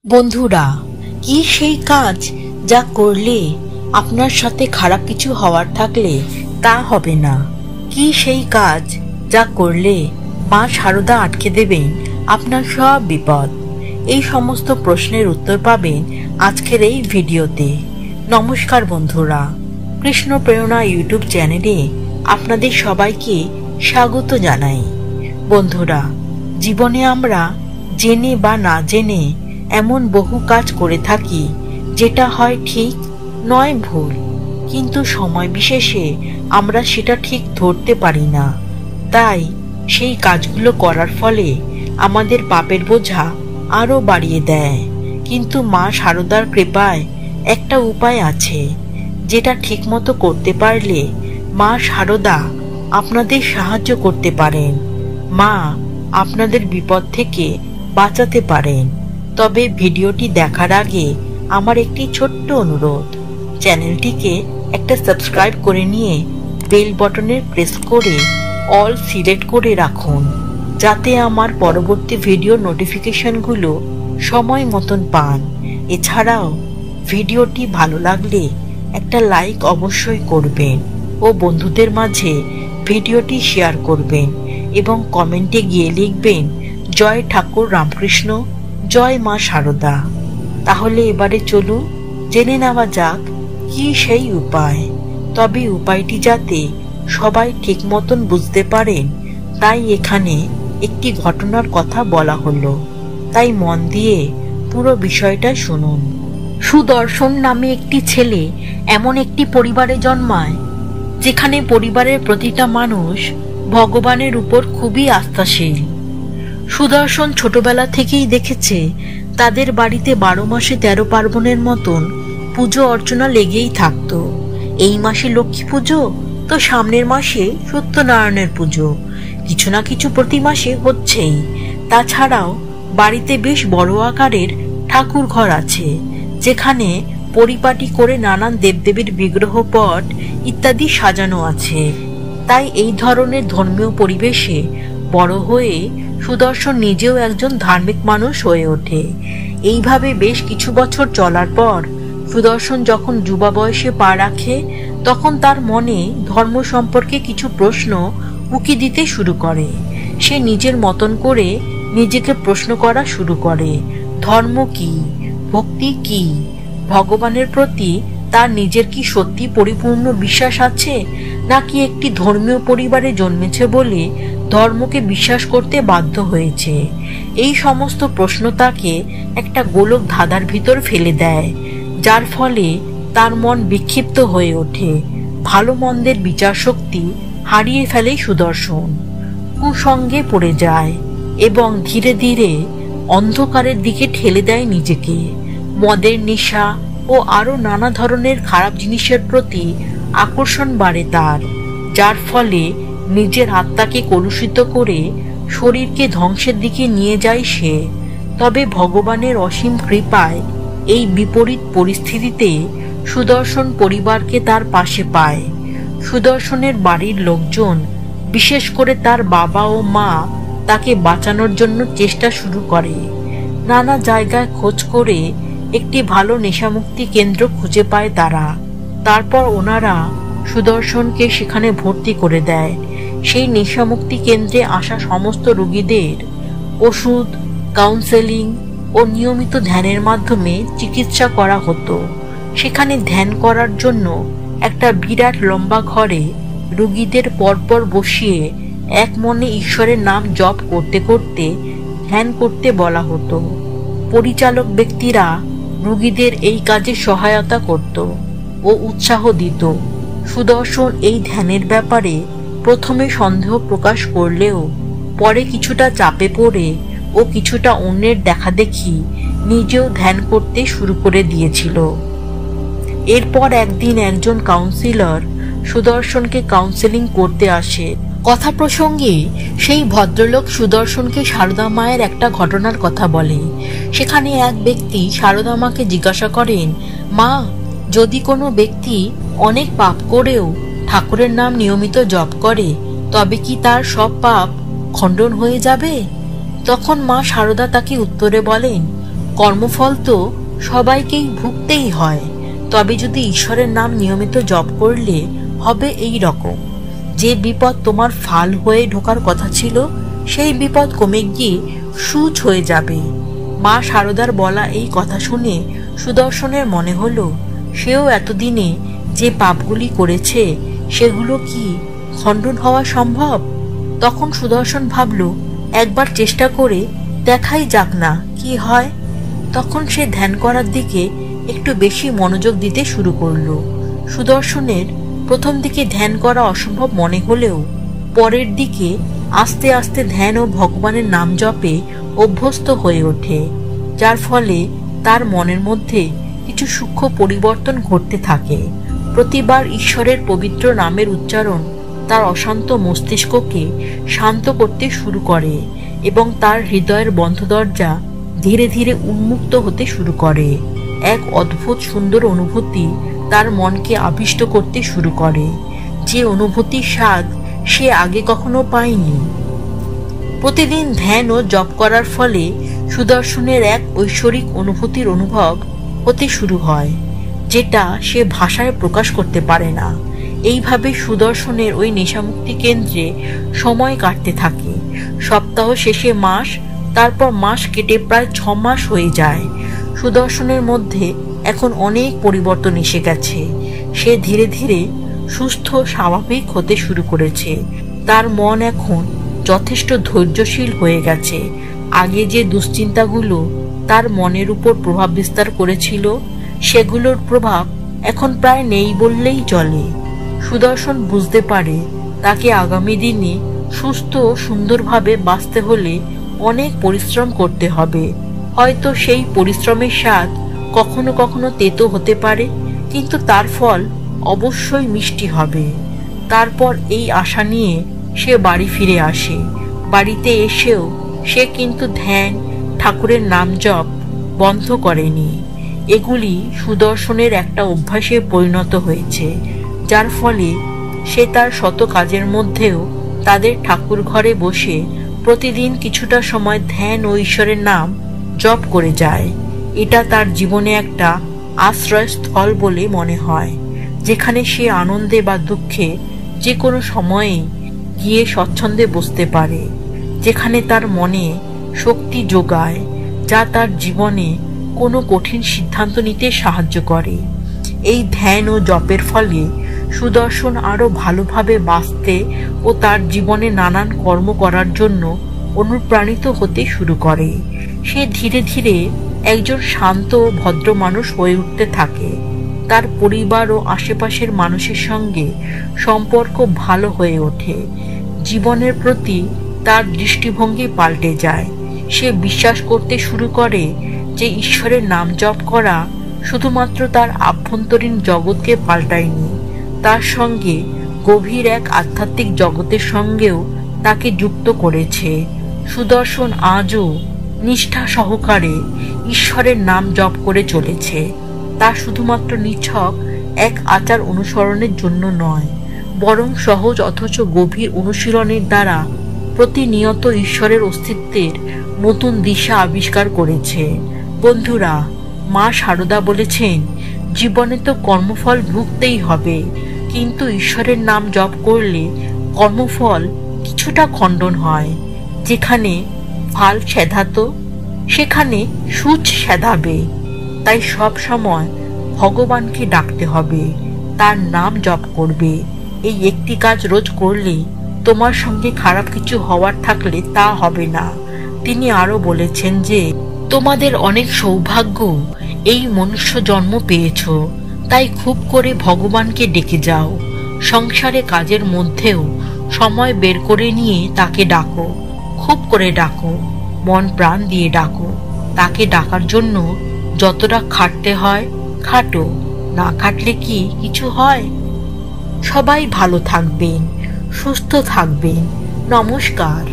বন্ধুরা, কি সেই কাজ যা করলে আপনার সাথে খারাপ কিছু হওয়ার থাকলে তা হবে না? কি সেই কাজ যা করলে মা শারদা আটকে দেবেন আপনার সব বিপদ? এই সমস্ত প্রশ্নের উত্তর পাবেন আজকের এই ভিডিওতে। নমস্কার বন্ধুরা, কৃষ্ণ প্রেরণা ইউটিউব চ্যানেলে আপনাদের সবাইকে স্বাগত জানাই। বন্ধুরা, জীবনে আমরা জেনে বা না জেনে এমন বহু কাজ করে থাকি যেটা হয় ঠিক নয় ভুল, কিন্তু সময় বিশেষে আমরা সেটা ঠিক ধরতে পারি না। তাই সেই কাজগুলো করার ফলে আমাদের পাপের বোঝা আরো বাড়িয়ে দেয়। কিন্তু মা শারদার কৃপায় একটা উপায় আছে, যেটা ঠিকমতো করতে পারলে মা শারদা আপনাদের সাহায্য করতে পারেন। মা আপনাদের বিপদ থেকে বাঁচাতে পারেন। তবে ভিডিওটি দেখার আগে আমার একটি ছোট্ট অনুরোধ, চ্যানেলটিকে একটা সাবস্ক্রাইব করে নিয়ে বেল বাটনের প্রেস করে অল সিলেক্ট করে রাখুন, যাতে আমার পরবর্তী ভিডিও নোটিফিকেশনগুলো সময় মতন পান। এছাড়াও ভিডিওটি ভালো লাগলে একটা লাইক অবশ্যই করবেন ও বন্ধুদের মাঝে ভিডিওটি শেয়ার করবেন এবং কমেন্টে গিয়ে লিখবেন জয় ঠাকুর রামকৃষ্ণ, জয় মা শারদা। তাহলে এবারে চলুন জেনে নেওয়া যাক কি সেই উপায়। তবে উপায়টি যাতে সবাই ঠিক মতন বুঝতে পারেন, তাই এখানে একটি ঘটনার কথা বলা হলো। তাই মন দিয়ে পুরো বিষয়টা শুনুন। সুদর্শন নামে একটি ছেলে এমন একটি পরিবারে জন্মায়, যেখানে পরিবারের প্রতিটা মানুষ ভগবানের উপর খুবই আস্থাশীল। সুদর্শন ছোটবেলা থেকেই দেখেছে তাদের বাড়িতে 12 মাসে 13 পার্বণের মতন পুজো অর্চনা লেগেই থাকতো। এই মাসে লক্ষ্মী পুজো, তো সামনের মাসে সত্যনারায়ণের পুজো, কিছু না কিছু প্রতি মাসে হচ্ছেই। তাছাড়াও বাড়িতে বেশ বড় আকারের ঠাকুর ঘর আছে, যেখানে পরিপাটি করে নানান দেবদেবীর বিগ্রহ, পট ইত্যাদি সাজানো আছে। তাই এই ধরনের ধর্মীয় পরিবেশে বড় হয়ে সুদর্শন নিজেও একজন ধার্মিক মানুষ হয়ে ওঠে। এইভাবে বেশ কিছু বছর চলার পর সুদর্শন যখন যুবা বয়সে পা রাখে, তখন তার মনে ধর্ম সম্পর্কে কিছু প্রশ্ন উকি দিতে শুরু করে। সে নিজের মতন করে নিজেকে প্রশ্ন করা শুরু করে, ধর্ম কি, ভক্তি কি, ভগবানের প্রতি তার নিজের কি সত্যি পরিপূর্ণ বিশ্বাস আছে, নাকি একটি ধর্মীয় পরিবারে জন্মেছে বলে ধর্মকে বিশ্বাস করতে বাধ্য হয়েছে। এই সমস্ত প্রশ্ন তাকে একটা গোলক ধাঁধার ভিতর ফেলে দেয়, যার ফলে তার মন বিক্ষিপ্ত হয়ে ওঠে। ভালো মন্দের বিচার শক্তি হারিয়ে ফেলে সুদর্শন, কুসঙ্গে পড়ে যায় এবং ধীরে ধীরে অন্ধকারের দিকে ঠেলে দেয় নিজেকে। মদের নেশা ও আরো নানা ধরনের খারাপ জিনিসের প্রতি আকর্ষণ বাড়ে তার, যার ফলে নিজের আত্মাকে কলুষিত করে শরীরকে ধ্বংসের দিকে নিয়ে যায় সে। তবে ভগবানের অসীম কৃপায় এই বিপরীত পরিস্থিতিতে সুদর্শন পরিবারকে তার পাশে পায়। সুদর্শনের বাড়ির লোকজন, বিশেষ করে তার বাবা ও মা, তাকে বাঁচানোর জন্য চেষ্টা শুরু করে। নানা জায়গায় খোঁজ করে একটি ভালো নেশামুক্তি কেন্দ্র খুঁজে পায় তারা। তারপর ওনারা সুদর্শনকে সেখানে ভর্তি করে দেয়। সেই নেশামুক্তি কেন্দ্রে আসা সমস্ত রোগীদের ওষুধ, কাউন্সেলিং ও নিয়মিত ধ্যানের মাধ্যমে চিকিৎসা করা হতো। সেখানে ধ্যান করার জন্য একটা বিরাট লম্বা ঘরে রোগীদের পরপর বসিয়ে এক মনে ঈশ্বরের নাম জপ করতে করতে ধ্যান করতে বলা হতো। পরিচালক ব্যক্তিরা রোগীদের এই কাজে সহায়তা করত ও উৎসাহ দিত। সুদর্শন এই ধ্যানের ব্যাপারে প্রথমে সন্দেহ প্রকাশ করলেও পরে কিছুটা চাপে পড়ে ও কিছুটা অন্যের দেখাদেখি নিজেও ধ্যান করতে শুরু করে দিয়েছিল। এরপর একদিন একজন কাউন্সিলর সুদর্শনকে কাউন্সেলিং করতে আসে। কথা প্রসঙ্গে সেই ভদ্রলোক সুদর্শনকে সারদা মায়ের একটা ঘটনার কথা বলে। সেখানে এক ব্যক্তি সারদা মাকে জিজ্ঞাসা করেন, মা, যদি কোনো ব্যক্তি অনেক পাপ করেও ঠাকুরের নাম নিয়মিত জপ করে, তবে কি তার সব পাপ খণ্ডন হয়ে যাবে? তখন মা শারদা তাকে উত্তরে বলেন, কর্মফল তো সবাইকেই ভুগতেই হয়, তবে যদি ঈশ্বরের নাম নিয়মিত জপ করলে হবে এই রকম, যে বিপদ তোমার ফাল হয়ে ঢোকার কথা ছিল সেই বিপদ কমে গিয়ে সুচ হয়ে যাবে। মা শারদার বলা এই কথা শুনে সুদর্শনের মনে হলো সেও এতদিনে যে পাপগুলি করেছে সেগুলো কি খণ্ডন হওয়া সম্ভব। তখন সুদর্শন ভাবল একবার চেষ্টা করে দেখাই যাক না কি হয়। তখন সে ধ্যান করার দিকে একটু বেশি মনোযোগ দিতে শুরু করলো। সুদর্শনের প্রথম দিকে ধ্যান করা অসম্ভব মনে হলেও পরের দিকে আস্তে আস্তে ধ্যান ও ভগবানের নাম জপে অভ্যস্ত হয়ে ওঠে, যার ফলে তার মনের মধ্যে কিছু সূক্ষ্ম পরিবর্তন ঘটতে থাকে। প্রতিবার ঈশ্বরের পবিত্র নামের উচ্চারণ তার অশান্ত মস্তিষ্ককে শান্ত করতে শুরু করে এবং তার হৃদয়ের বন্ধ দরজা ধীরে ধীরে উন্মুক্ত হতে শুরু করে। এক অদ্ভুত সুন্দর অনুভূতি তার মনকে আবিষ্ট করতে শুরু করে, যে অনুভূতির স্বাদ সে আগে কখনো পায়নি। প্রতিদিন ধ্যান ও জপ করার ফলে সুদর্শনের এক ঐশ্বরিক অনুভূতির অনুভব হতে শুরু হয়, যেটা সে ভাষায় প্রকাশ করতে পারে না। এইভাবে সুদর্শনের ওই নেশামুক্তি কেন্দ্রে সময় কাটতে থাকে। সপ্তাহ শেষে মাস, তারপর মাস কেটে প্রায় 6 মাস হয়ে যায়। সুদর্শনের মধ্যে এখন অনেক পরিবর্তন এসে গেছে। সে ধীরে ধীরে সুস্থ স্বাভাবিক হতে শুরু করেছে। তার মন এখন যথেষ্ট ধৈর্যশীল হয়ে গেছে। আগে যে দুশ্চিন্তাগুলো তার মনের উপর প্রভাব বিস্তার করেছিল সেগুলোর প্রভাব এখন প্রায় নেই বললেই চলে। সুদর্শন বুঝতে পারে তাকে আগামী দিনে সুস্থ ও সুন্দরভাবে বাঁচতে হলে অনেক পরিশ্রম করতে হবে। হয়তো সেই পরিশ্রমের স্বাদ কখনো কখনো তেতো হতে পারে, কিন্তু তার ফল অবশ্যই মিষ্টি হবে। তারপর এই আশা নিয়ে সে বাড়ি ফিরে আসে। বাড়িতে এসেও সে কিন্তু ধ্যান, ঠাকুরের নাম জপ বন্ধ করেনি। এগুলি সুদর্শনের একটা অভ্যাসে পরিণত হয়েছে, যার ফলে সে তার শত কাজের মধ্যেও তাদের ঠাকুর ঘরে বসে প্রতিদিন কিছুটা সময় ধ্যান ও ঈশ্বরের নাম জপ করে যায়। এটা তার জীবনে একটা আশ্রয়স্থল বলে মনে হয়, যেখানে সে আনন্দে বা দুঃখে যে কোনো সময়ে গিয়ে স্বচ্ছন্দে বসতে পারে, যেখানে তার মনে শক্তি যোগায়, যা তার জীবনে কোনো কঠিন সিদ্ধান্ত নিতে সাহায্য করে। এই ধ্যান ও জপের ফলে সুদর্শন আরো ভালোভাবে বাঁচতে ও তার জীবনে নানান কর্ম করার জন্য অনুপ্রাণিত হতে শুরু করে। সে ধীরে ধীরে একজন শান্ত ও ভদ্র মানুষ হয়ে উঠতে থাকে। তার পরিবার ও আশেপাশের মানুষের সঙ্গে সম্পর্ক ভালো হয়ে ওঠে। জীবনের প্রতি তার দৃষ্টিভঙ্গি পাল্টে যায়। সে বিশ্বাস করতে শুরু করে যে ঈশ্বরের নাম জপ করা শুধুমাত্র তার আভ্যন্তরীণ জগৎকে পাল্টায়নি, তার সঙ্গে গভীর এক আধ্যাত্মিক জগতের সঙ্গেও তাকে যুক্ত করেছে। সুদর্শন আজও নিষ্ঠা সহকারে ঈশ্বরের নাম জপ করে চলেছে। তা শুধুমাত্র নিছক এক আচার অনুসরণের জন্য নয়, বরং সহজ অথচ গভীর অনুশীলনের দ্বারা প্রতিনিয়ত ঈশ্বরের অস্তিত্বের নতুন দিশা আবিষ্কার করেছে। বন্ধুরা, মা শারদা বলেছেন, জীবনে তো কর্মফল ভুগতেই হবে, কিন্তু ঈশ্বরের নাম জপ করলে কর্মফল কিছুটা খণ্ডন হয়। যেখানে ফাল সেধাতো সেখানে সূচ সেধাবে। তাই সব সময় ভগবানকে ডাকতে হবে, তার নাম জপ করবে। এই একটি কাজ রোজ করলে তোমার সঙ্গে খারাপ কিছু হওয়ার থাকলে তা হবে না। তিনি আরো বলেছেন যে তোমাদের অনেক সৌভাগ্য এই মনুষ্য জন্ম পেয়েছ, তাই খুব করে ভগবানকে ডেকে যাও। সংসারে কাজের মধ্যেও সময় বের করে নিয়ে তাকে ডাকো, খুব করে ডাকো, মন প্রাণ দিয়ে ডাকো। তাকে ডাকার জন্য যতটা খাটতে হয় খাটো, না খাটলে কি কিছু হয়? সবাই ভালো থাকবেন, সুস্থ থাকবেন। নমস্কার।